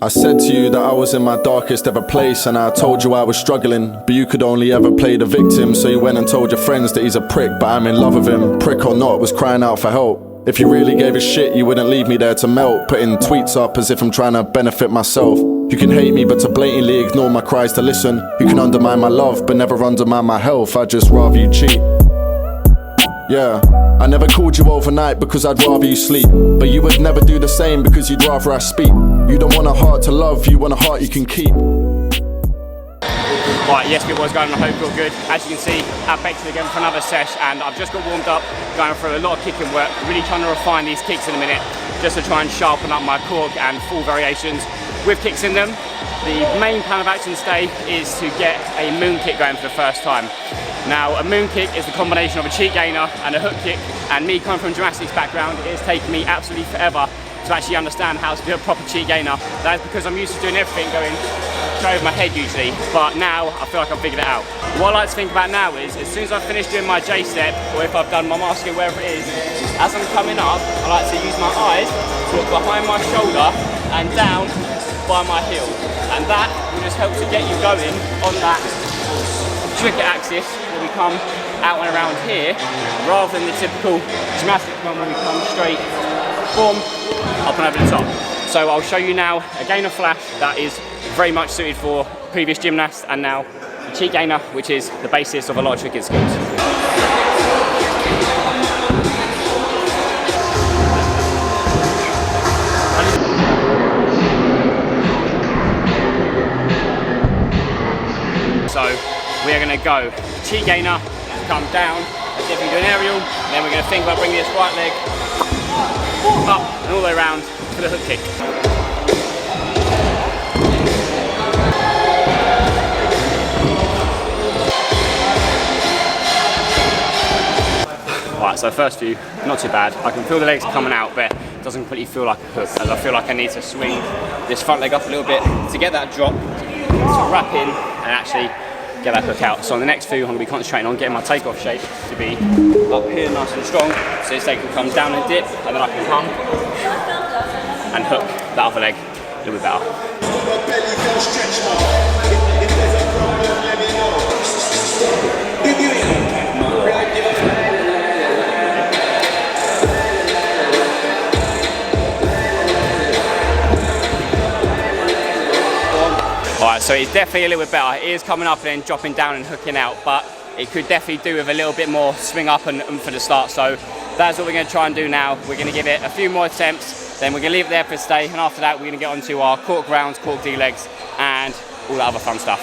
I said to you that I was in my darkest ever place, and I told you I was struggling, but you could only ever play the victim. So you went and told your friends that he's a prick, but I'm in love with him. Prick or not, was crying out for help. If you really gave a shit, you wouldn't leave me there to melt, putting tweets up as if I'm trying to benefit myself. You can hate me, but to blatantly ignore my cries to listen. You can undermine my love, but never undermine my health. I'd just rather you cheat. Yeah, I never called you overnight because I'd rather you sleep, but you would never do the same because you'd rather I speak. You don't want a heart to love, you want a heart you can keep. Right, yes, it was going, I hope you're good. As you can see, at Beckton again for another sesh, and I've just got warmed up, going through a lot of kicking work, really trying to refine these kicks in a minute, just to try and sharpen up my cork and full variations with kicks in them. The main plan of action today is to get a moon kick going for the first time. Now, a moon kick is the combination of a cheek gainer and a hook kick, and me coming from a gymnastics background, it has taken me absolutely forever to actually understand how to do a proper cheek gainer. That is because I'm used to doing everything going straight over my head usually, but now I feel like I've figured it out. What I like to think about now is, as soon as I've finished doing my J step, or if I've done my mask wherever it is, as I'm coming up, I like to use my eyes to look behind my shoulder and down by my heel. And that will just help to get you going on that trigger axis where we come out and around here, rather than the typical gymnastic one where we come straight, boom, up and over the top. So I'll show you now a gainer flash that is very much suited for previous gymnasts, and now a cheek gainer, which is the basis of a lot of tricking skills. So we are going to go cheek gainer, come down, as if we do an aerial, and then we're going to think about bringing this right leg up and all the way around for the hook kick. Right, so first few, not too bad. I can feel the legs coming out, but it doesn't completely feel like a hook, as I feel like I need to swing this front leg up a little bit to get that drop, to wrap in and actually get that hook out. So on the next few, I'm going to be concentrating on getting my takeoff shape to be up here nice and strong, so this leg can come down and dip, and then I can come and hook that other leg a little bit better. Alright, so it's definitely a little bit better. It is coming up and then dropping down and hooking out, but it could definitely do with a little bit more swing up and for the start. So that's what we're going to try and do now. We're going to give it a few more attempts, then we're going to leave it there for today, and after that we're going to get on to our cork rounds, cork D legs, and all that other fun stuff.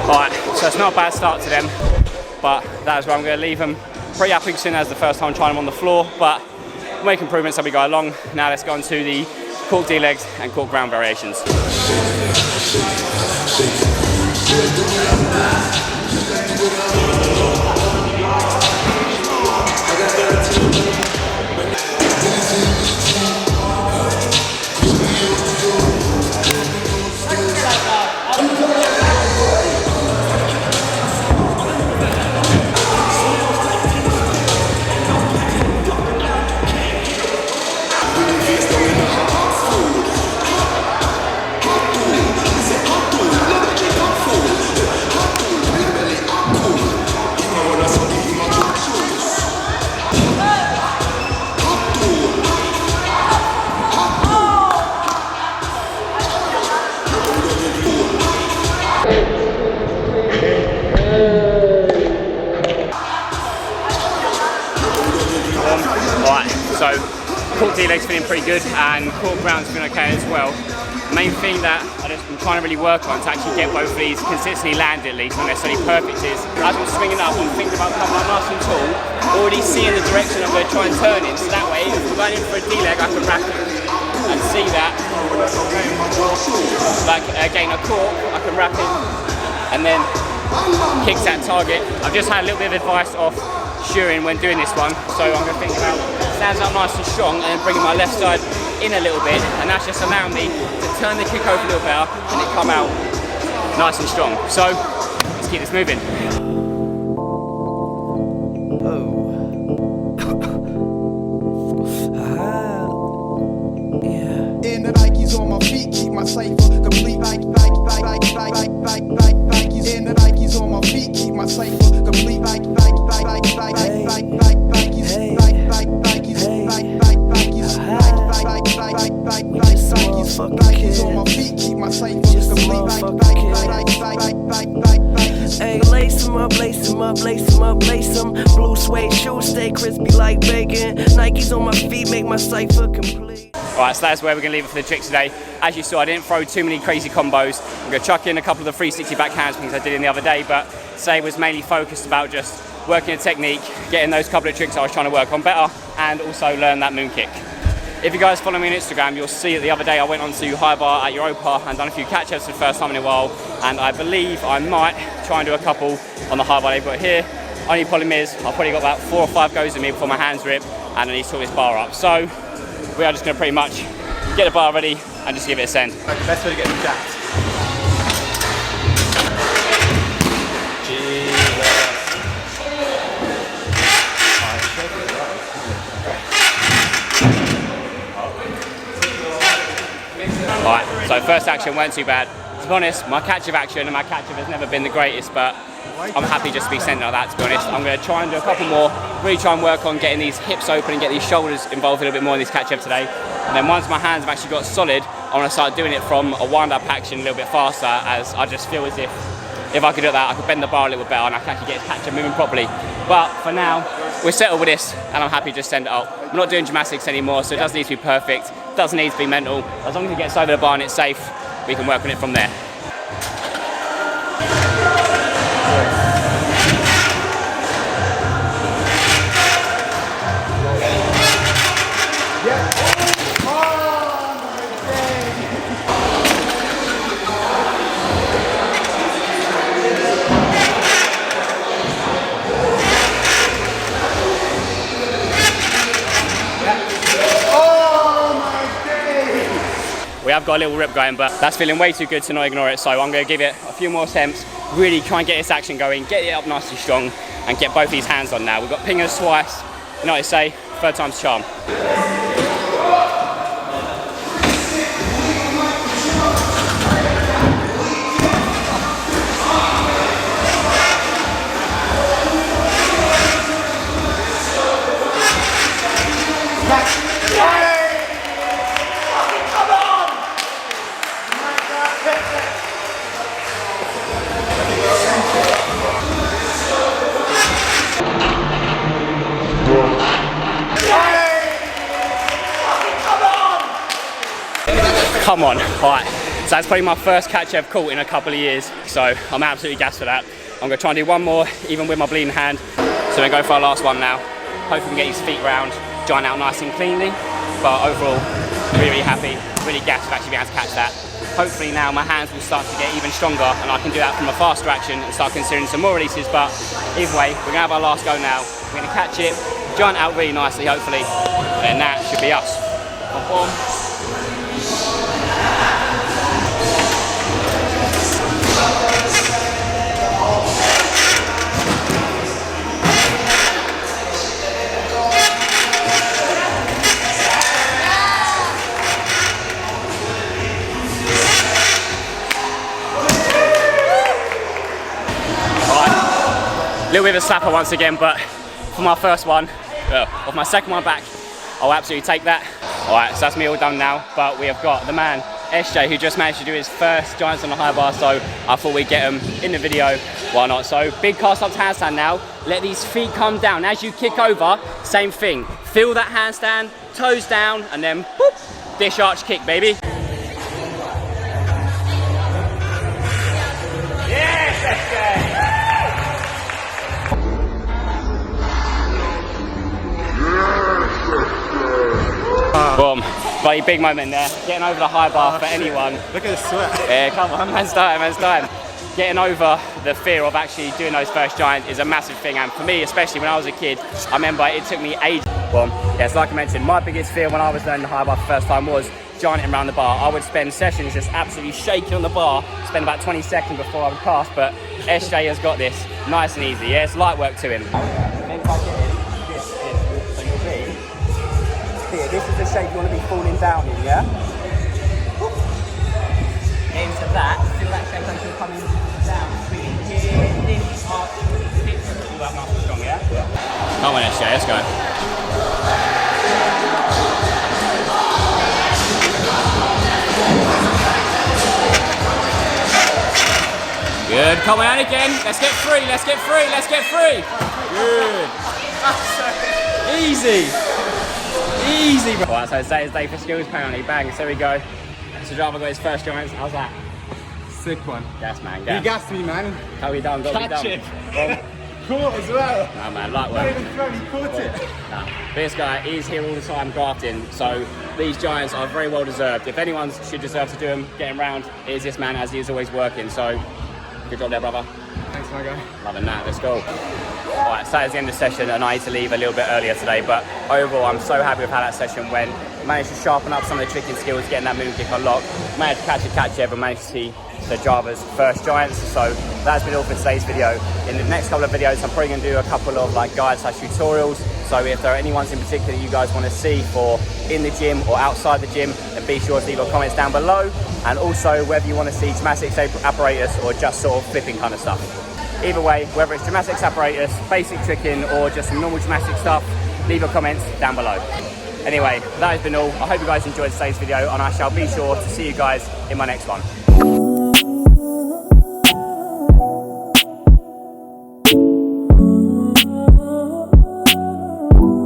Alright, so it's not a bad start to them, but that is where I'm going to leave them. Pretty up soon as the first time trying them on the floor, but we'll make improvements as we go along. Now let's go on to the cork D legs and cork ground variations. So cork D legs feeling pretty good and cork ground's feeling okay as well. The main thing that I'm trying to really work on to actually get both of these consistently landed, at least not necessarily perfect, is as I'm swinging up, I'm thinking about coming up nice and tall, already seeing the direction I'm going to try and turn in, so that way if I'm going in for a D leg I can wrap it and see that. Like again a cork, I can wrap it and then kicks that target. I've just had a little bit of advice off Shurin when doing this one, so I'm going to think about stands up nice and strong and then bringing my left side in a little bit, and that's just allowing me to turn the kick over a little better and it come out nice and strong. So let's keep this moving. In the Nikes on my feet, keep my cipher complete. Nikes in the Nikes on my feet, keep my cipher complete. Nikes on my feet, keep my cipher complete. Hey, lace 'em up, lace 'em up, lace 'em up, lace 'em. Blue suede shoes stay crispy like bacon. Nikes on my feet make my cipher complete. Alright, so that's where we're going to leave it for the tricks today. As you saw, I didn't throw too many crazy combos. I'm going to chuck in a couple of the 360 back handsprings I did in the other day, but today was mainly focused about just working a technique, getting those couple of tricks I was trying to work on better, and also learn that moon kick. If you guys follow me on Instagram, you'll see that the other day I went on to High Bar at Europa and done a few Tkatchevs for the first time in a while, and I believe I might try and do a couple on the High Bar they've got here. Only problem is, I've probably got about 4 or 5 goes in me before my hands rip, and I need to sort this bar up. So, we are just going to pretty much get the bar ready and just give it a send. Like the best way to get them jacked. Alright, so first action weren't too bad. To be honest, my Tkatchev action and my Tkatchev has never been the greatest, but I'm happy just to be sending like that, to be honest. I'm going to try and do a couple more, really try and work on getting these hips open and get these shoulders involved a little bit more in these Tkatchev today. And then once my hands have actually got solid, I want to start doing it from a wind-up action a little bit faster, as I just feel as if I could do that, I could bend the bar a little bit better and I can actually get Tkatchev moving properly. But for now, we're settled with this and I'm happy to just send it out. I'm not doing gymnastics anymore, so it doesn't need to be perfect, it doesn't need to be mental. As long as it gets over the bar and it's safe, we can work on it from there. We have got a little rip going, but that's feeling way too good to not ignore it, so I'm going to give it a few more attempts, really try and get this action going, get it up nice and strong, and get both these hands on now. We've got pingers twice, you know what they say, third time's charm. Come on, alright. So that's probably my first Tkatchev caught in a couple of years, so I'm absolutely gassed for that. I'm going to try and do one more, even with my bleeding hand. So we're going to go for our last one now. Hopefully we can get his feet round, join out nice and cleanly. But overall, really, really happy, really gassed to actually be able to catch that. Hopefully now my hands will start to get even stronger and I can do that from a faster action and start considering some more releases. But either way, we're going to have our last go now. We're going to catch it, join out really nicely, hopefully, and that should be us. Boom. Little bit of a slapper once again, but for my first one, off my second one back, I'll absolutely take that. Alright, so that's me all done now, but we have got the man, SJ, who just managed to do his first giants on the high bar, so I thought we'd get him in the video, why not? So big cast up to handstand now, let these feet come down. As you kick over, same thing, feel that handstand, toes down, and then boop, dish arch kick, baby. Yes, SJ! Boom. Bloody big moment there. Getting over the high bar for anyone. Look at the sweat. Yeah, come on, man's dying, man's dying. getting over the fear of actually doing those first giants is a massive thing, and for me, especially when I was a kid, I remember it took me ages. Well, yes, like I mentioned, my biggest fear when I was learning the high bar for the first time was gianting around the bar. I would spend sessions just absolutely shaking on the bar, spend about 20 seconds before I would pass, but SJ has got this nice and easy. Yeah, it's light work to him. Then if I get in, this is, so you'll be here. This is the shape you want to be falling down in, yeah? Into that, feel that shape as you're coming down. Breathing here, this, up, hips, all that nice and strong, yeah? Come on, SJ, let's go. Good, come on again. Let's get free, let's get free, let's get free. Good. Easy. Easy, bro. Alright, so today's day for skills apparently. Bang, so we go. So Java got his first giants. How's that? Sick one. Gas, man, gas. You gassed me, man. How we done? Got we done. Tkatchev. Caught as well. Nah, man, light work. He caught it. Nah. This guy is here all the time grafting, so these giants are very well deserved. If anyone should deserve to do them, getting round, it is this man, as he is always working. So good job there, brother. Thanks, my guy. Loving that, let's go. Alright, so it's the end of the session and I need to leave a little bit earlier today, but overall I'm so happy with how that session went. Managed to sharpen up some of the tricking skills, getting that moon kick unlocked. Managed to catch a Tkatchev and managed to see the Java's first giants. So that's been all for today's video. In the next couple of videos I'm probably going to do a couple of like guide/tutorials. So if there are any ones in particular you guys want to see for in the gym or outside the gym, then be sure to leave your comments down below. And also whether you want to see gymnastics apparatus or just sort of flipping kind of stuff. Either way, whether it's gymnastics apparatus, basic tricking, or just some normal gymnastic stuff, leave your comments down below. Anyway, that has been all. I hope you guys enjoyed today's video, and I shall be sure to see you guys in my next one.